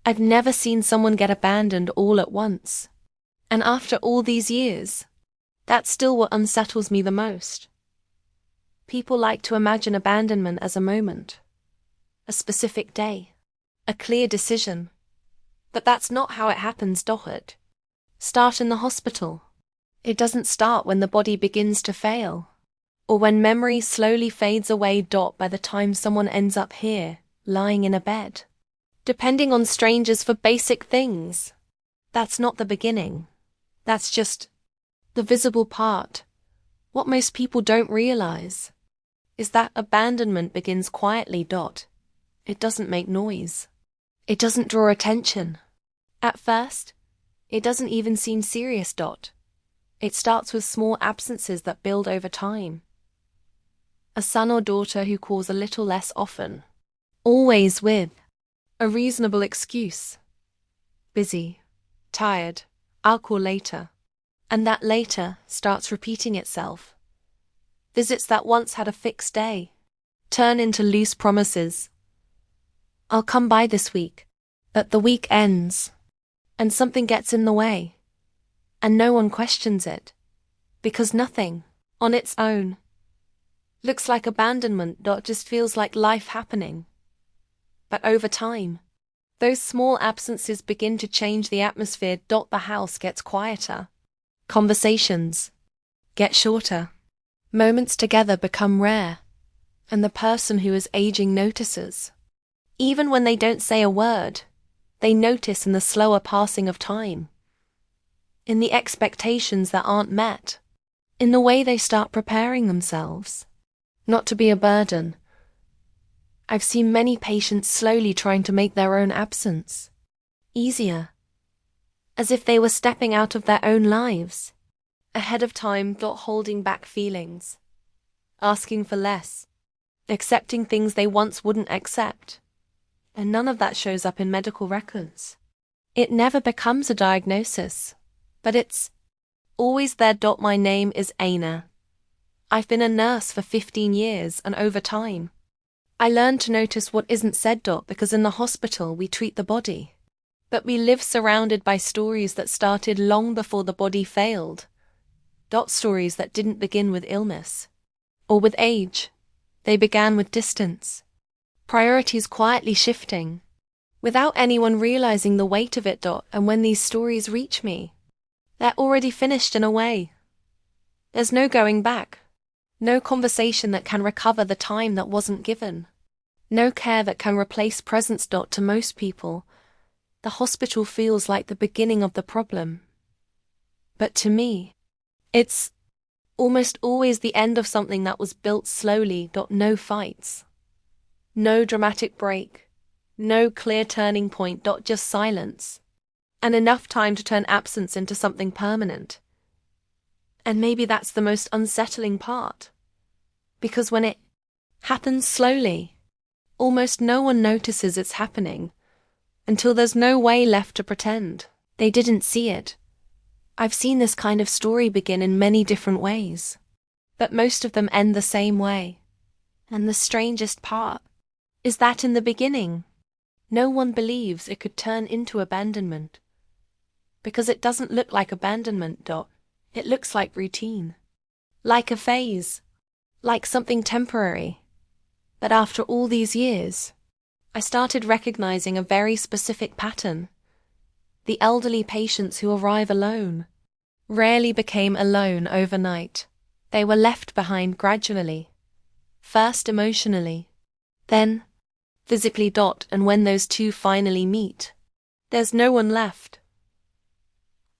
I've never seen someone get abandoned all at once. And after all these years, that's still what unsettles me the most. People like to imagine abandonment as a moment, a specific day, a clear decision. But that's not how it happens, does it? Start in the hospital. It doesn't start when the body begins to fail, or when memory slowly fades away. By the time someone ends up here, lying in a bed, depending on strangers for basic things. That's not the beginning. That's just the visible part. What most people don't realize is that abandonment begins quietly. It doesn't make noise. It doesn't draw attention. At first, it doesn't even seem serious. It starts with small absences that build over time. A son or daughter who calls a little less often, always with a reasonable excuse. Busy, tired, I'll call later. And that later starts repeating itself. Visits that once had a fixed day turn into loose promises. I'll come by this week, but the week ends, and something gets in the way, and no one questions it, because nothing, on its own, looks like abandonment. Just feels like life happening. But over time, those small absences begin to change the atmosphere. The house gets quieter. Conversations get shorter. Moments together become rare, and the person who is aging notices. Even when they don't say a word, they notice in the slower passing of time, in the expectations that aren't met, in the way they start preparing themselves not to be a burden. I've seen many patients slowly trying to make their own absence easier, as if they were stepping out of their own lives, ahead of time. Holding back feelings, asking for less, accepting things they once wouldn't accept. And none of that shows up in medical records. It never becomes a diagnosis, but it's always there. My name is Aina. I've been a nurse for 15 years, and over time, I learned to notice what isn't said. Because in the hospital we treat the body, but we live surrounded by stories that started long before the body failed. Stories that didn't begin with illness or with age. They began with distance. Priorities quietly shifting, without anyone realizing the weight of it. And when these stories reach me, they're already finished in a way. There's no going back, no conversation that can recover the time that wasn't given, no care that can replace presence. To most people, the hospital feels like the beginning of the problem. But to me, it's almost always the end of something that was built slowly. No fights. No dramatic break, no clear turning point. Just silence, and enough time to turn absence into something permanent. And maybe that's the most unsettling part, because when it happens slowly, almost no one notices it's happening, until there's no way left to pretend they didn't see it. I've seen this kind of story begin in many different ways, but most of them end the same way. And the strangest part is that in the beginning, no one believes it could turn into abandonment. Because it doesn't look like abandonment. It looks like routine, like a phase, like something temporary. But after all these years, I started recognizing a very specific pattern. The elderly patients who arrive alone rarely became alone overnight. They were left behind gradually, first emotionally, then physically. And when those two finally meet, there's no one left.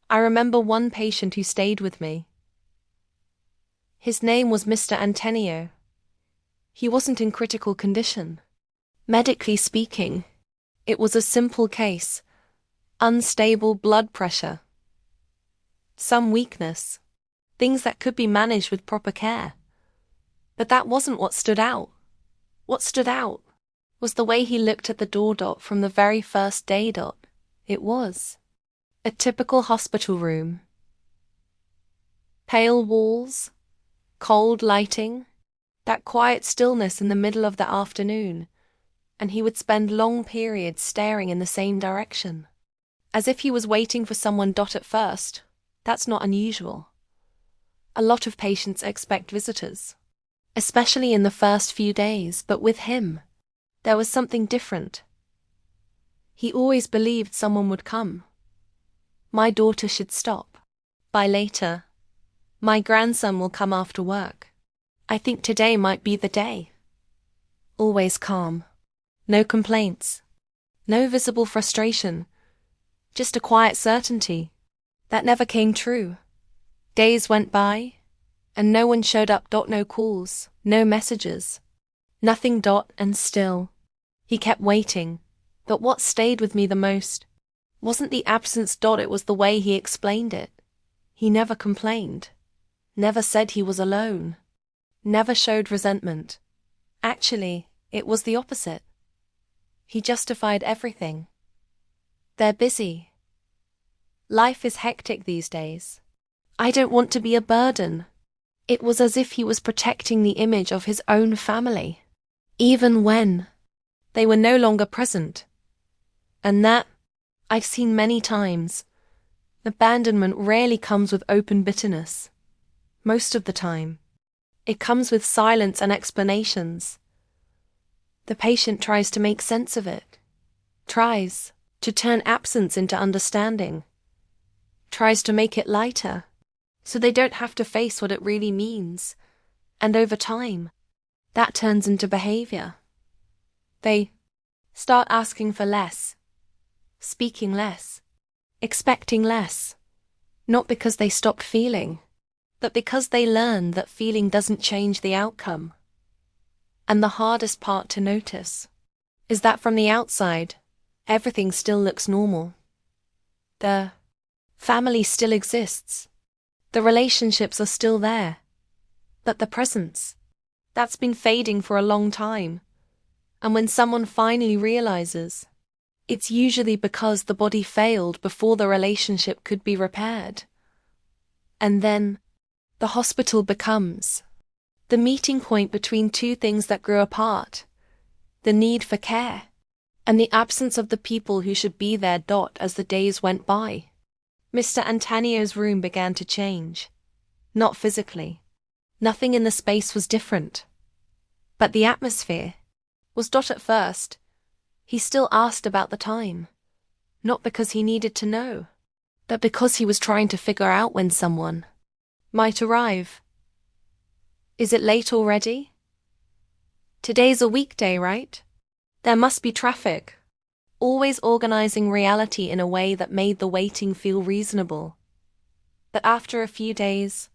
I remember one patient who stayed with me. His name was Mr. Antonio. He wasn't in critical condition. Medically speaking, it was a simple case: unstable blood pressure, some weakness, things that could be managed with proper care. But that wasn't what stood out. What stood out was the way he looked at the door. From the very first day. It was a typical hospital room. Pale walls, cold lighting, that quiet stillness in the middle of the afternoon. and he would spend long periods staring in the same direction, as if he was waiting for someone. At first, that's not unusual. A lot of patients expect visitors, especially in the first few days, but with him, there was something different. He always believed someone would come. My daughter should stop by later. My grandson will come after work. I think today might be the day. Always calm. No complaints. No visible frustration. Just a quiet certainty. That never came true. Days went by, and no one showed up. No calls, no messages. Nothing. And still, he kept waiting. But what stayed with me the most wasn't the absence. It was the way he explained it. He never complained. Never said he was alone. Never showed resentment. Actually, it was the opposite. He justified everything. They're busy. Life is hectic these days. I don't want to be a burden. It was as if he was protecting the image of his own family, even when they were no longer present. And that, I've seen many times. Abandonment rarely comes with open bitterness. Most of the time, it comes with silence and explanations. The patient tries to make sense of it, tries to turn absence into understanding, tries to make it lighter, so they don't have to face what it really means. And over time, that turns into behavior. They start asking for less, speaking less, expecting less, not because they stopped feeling, but because they learn that feeling doesn't change the outcome. And the hardest part to notice is that from the outside, everything still looks normal. The family still exists. The relationships are still there. But the presence, that's been fading for a long time. And when someone finally realizes, it's usually because the body failed before the relationship could be repaired. And then, the hospital becomes the meeting point between two things that grew apart: the need for care and the absence of the people who should be there. As the days went by, Mr. Antonio's room began to change. Not physically. Nothing in the space was different. But the atmosphere was. At first, he still asked about the time, not because he needed to know, but because he was trying to figure out when someone might arrive. Is it late already? Today's a weekday, right? There must be traffic. Always organizing reality in a way that made the waiting feel reasonable. But after a few days,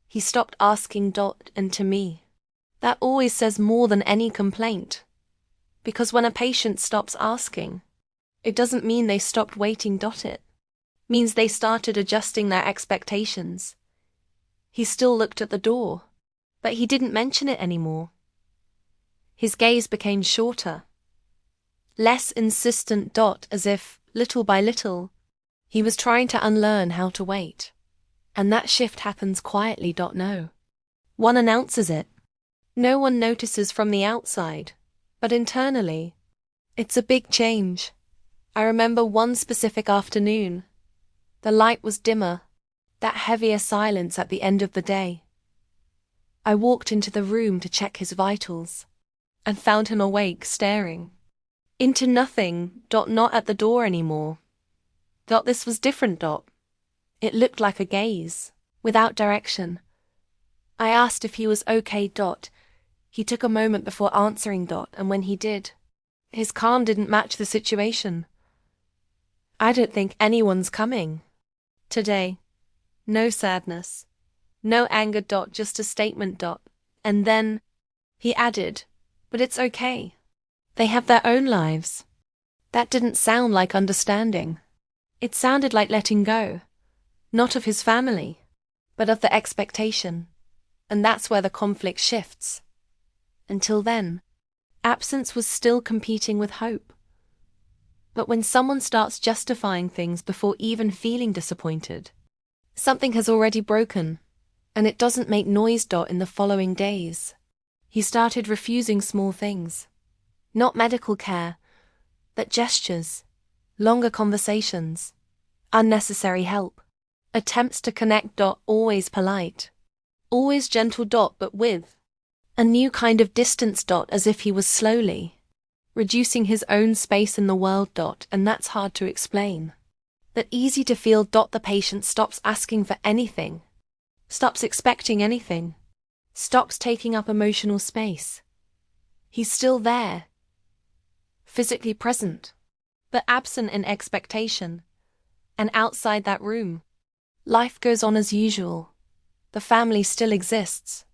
he stopped asking. And to me, that always says more than any complaint. Because when a patient stops asking, it doesn't mean they stopped waiting. It means they started adjusting their expectations. He still looked at the door, but he didn't mention it anymore. His gaze became shorter, less insistent. As if, little by little, he was trying to unlearn how to wait. And that shift happens quietly. No one announces it. No one notices from the outside, but internally, it's a big change. I remember one specific afternoon. The light was dimmer, that heavier silence at the end of the day. I walked into the room to check his vitals, and found him awake, staring into nothing. Not at the door anymore. This was different. It looked like a gaze, without direction. I asked if he was okay. He took a moment before answering. And when he did, his calm didn't match the situation. I don't think anyone's coming today. No sadness. No anger. Just a statement. And then he added, but it's okay. They have their own lives. That didn't sound like understanding. It sounded like letting go. Not of his family, but of the expectation. And that's where the conflict shifts. Until then, absence was still competing with hope. But when someone starts justifying things before even feeling disappointed, something has already broken, and it doesn't make noise. In the following days, he started refusing small things. Not medical care, but gestures, longer conversations, unnecessary help, attempts to connect. Always polite, always gentle. But with a new kind of distance. As if he was slowly reducing his own space in the world. And that's hard to explain, but easy to feel. The patient stops asking for anything, stops expecting anything, stops taking up emotional space. He's still there, physically present, but absent in expectation. And outside that room, life goes on as usual. The family still exists.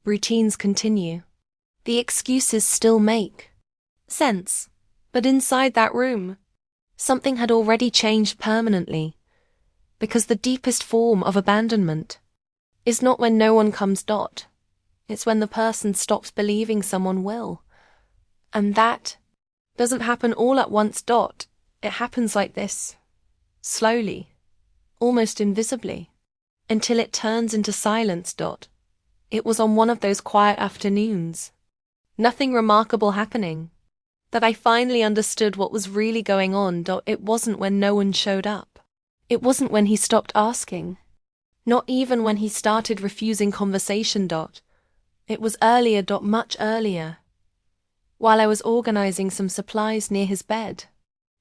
Routines continue. The excuses still make sense. But inside that room, something had already changed permanently. Because the deepest form of abandonment is not when no one comes. It's when the person stops believing someone will. And that doesn't happen all at once. It happens like this, slowly, almost invisibly, until it turns into silence. It was on one of those quiet afternoons, nothing remarkable happening, that I finally understood what was really going on. It wasn't when no one showed up. It wasn't when he stopped asking. Not even when he started refusing conversation. It was earlier. Much earlier. While I was organizing some supplies near his bed,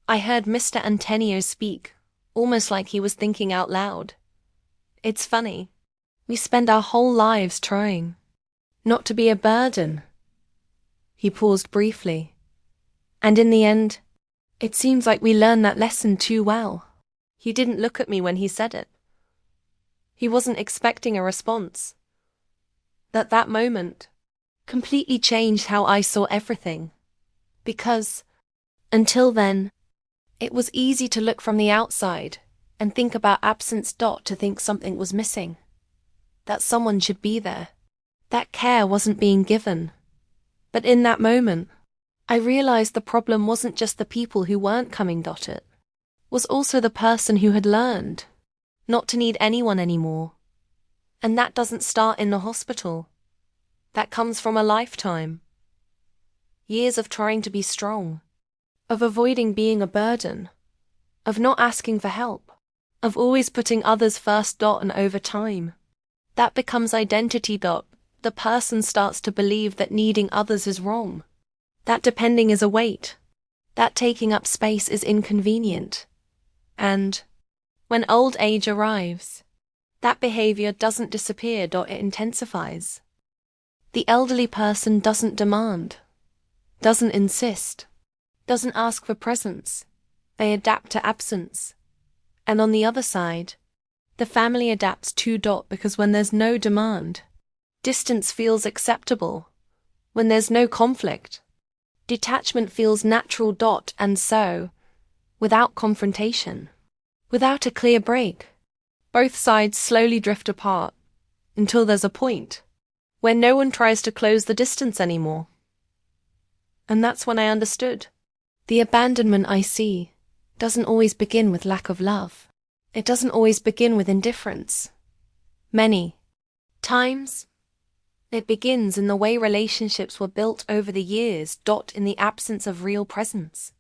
I heard Mr. Antonio speak, almost like he was thinking out loud. It's funny. We spend our whole lives trying not to be a burden. He paused briefly. And in the end, it seems like we learn that lesson too well. He didn't look at me when he said it. He wasn't expecting a response. That moment completely changed how I saw everything. Because, until then, it was easy to look from the outside and think about absence. To think something was missing. That someone should be there. That care wasn't being given. But in that moment, I realized the problem wasn't just the people who weren't coming. It was also the person who had learned not to need anyone anymore. And that doesn't start in the hospital. That comes from a lifetime. Years of trying to be strong, of avoiding being a burden, of not asking for help, of always putting others first. And over time, that becomes identity. The person starts to believe that needing others is wrong, that depending is a weight, that taking up space is inconvenient. And when old age arrives, that behavior doesn't disappear. It intensifies. The elderly person doesn't demand, doesn't insist, doesn't ask for presence. They adapt to absence. And on the other side, the family adapts too. Because when there's no demand, distance feels acceptable. When there's no conflict, detachment feels natural. And so, without confrontation, without a clear break, both sides slowly drift apart until there's a point where no one tries to close the distance anymore. And that's when I understood. The abandonment I see doesn't always begin with lack of love. It doesn't always begin with indifference. Many times, it begins in the way relationships were built over the years. In the absence of real presence.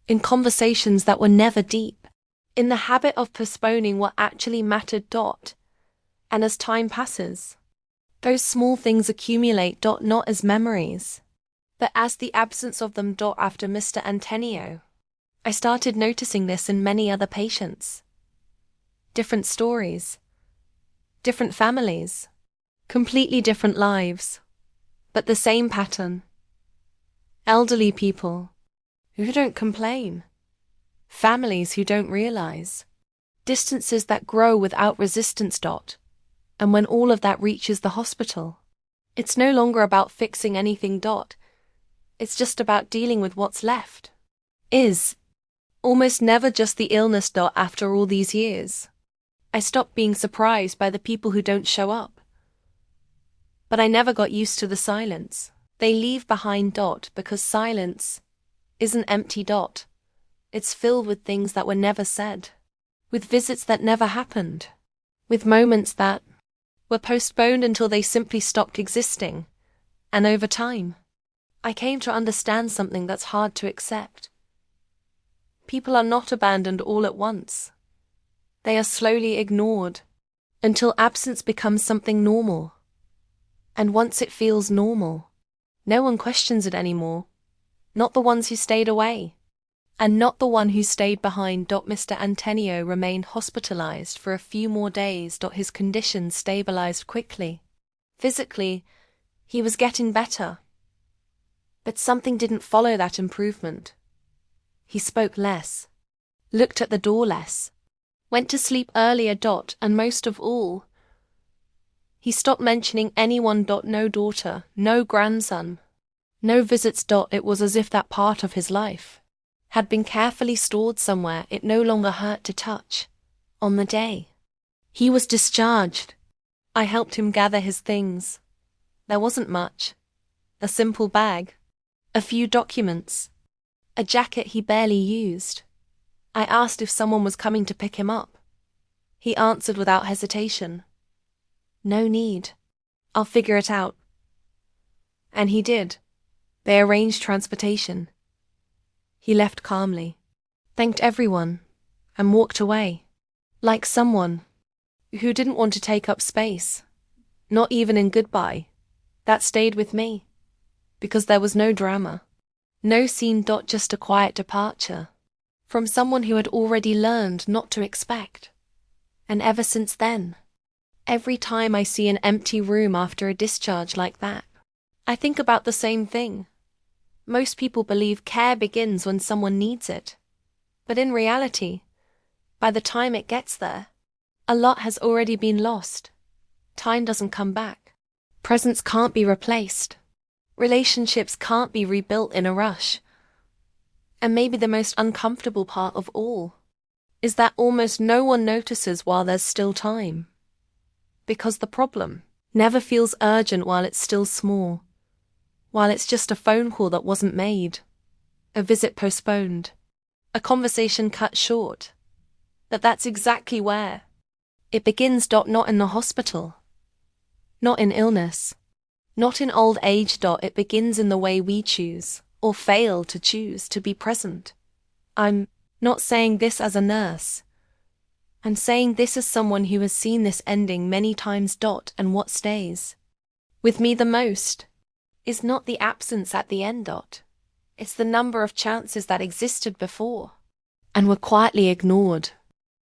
In conversations that were never deep. In the habit of postponing what actually mattered. And as time passes, those small things accumulate. Not as memories, but as the absence of them. After Mr. Antonio, I started noticing this in many other patients. Different stories, different families, completely different lives, but the same pattern. Elderly people who don't complain, families who don't realize, distances that grow without resistance. And when all of that reaches the hospital, it's no longer about fixing anything. It's just about dealing with what's left. Is almost never just the illness. After all these years, I stopped being surprised by the people who don't show up. But I never got used to the silence they leave behind. Because silence isn't empty. It's filled with things that were never said, with visits that never happened, with moments that were postponed until they simply stopped existing. And over time, I came to understand something that's hard to accept. People are not abandoned all at once. They are slowly ignored until absence becomes something normal. And once it feels normal, no one questions it anymore. Not the ones who stayed away. And not the one who stayed behind. Mr. Antonio remained hospitalized for a few more days. His condition stabilized quickly. Physically, he was getting better. But something didn't follow that improvement. He spoke less, looked at the door less, went to sleep earlier. And most of all, he stopped mentioning anyone. No daughter, no grandson, no visits. It was as if that part of his life had been carefully stored somewhere it no longer hurt to touch. On the day he was discharged, I helped him gather his things. There wasn't much. A simple bag, a few documents, a jacket he barely used. I asked if someone was coming to pick him up. He answered without hesitation, "No need. I'll figure it out." And he did. They arranged transportation. He left calmly, thanked everyone, and walked away, like someone who didn't want to take up space, not even in goodbye. That stayed with me, because there was no drama, no scene. Just a quiet departure, from someone who had already learned not to expect. And ever since then, every time I see an empty room after a discharge like that, I think about the same thing. Most people believe care begins when someone needs it. But in reality, by the time it gets there, a lot has already been lost. Time doesn't come back. Presence can't be replaced. Relationships can't be rebuilt in a rush. And maybe the most uncomfortable part of all is that almost no one notices while there's still time. Because the problem never feels urgent while it's still small. While it's just a phone call that wasn't made, a visit postponed, a conversation cut short. But that's exactly where it begins. Not in the hospital, not in illness, not in old age. It begins in the way we choose, or fail to choose, to be present. I'm not saying this as a nurse. I'm saying this as someone who has seen this ending many times. And what stays with me the most is not the absence at the end. It's the number of chances that existed before and were quietly ignored.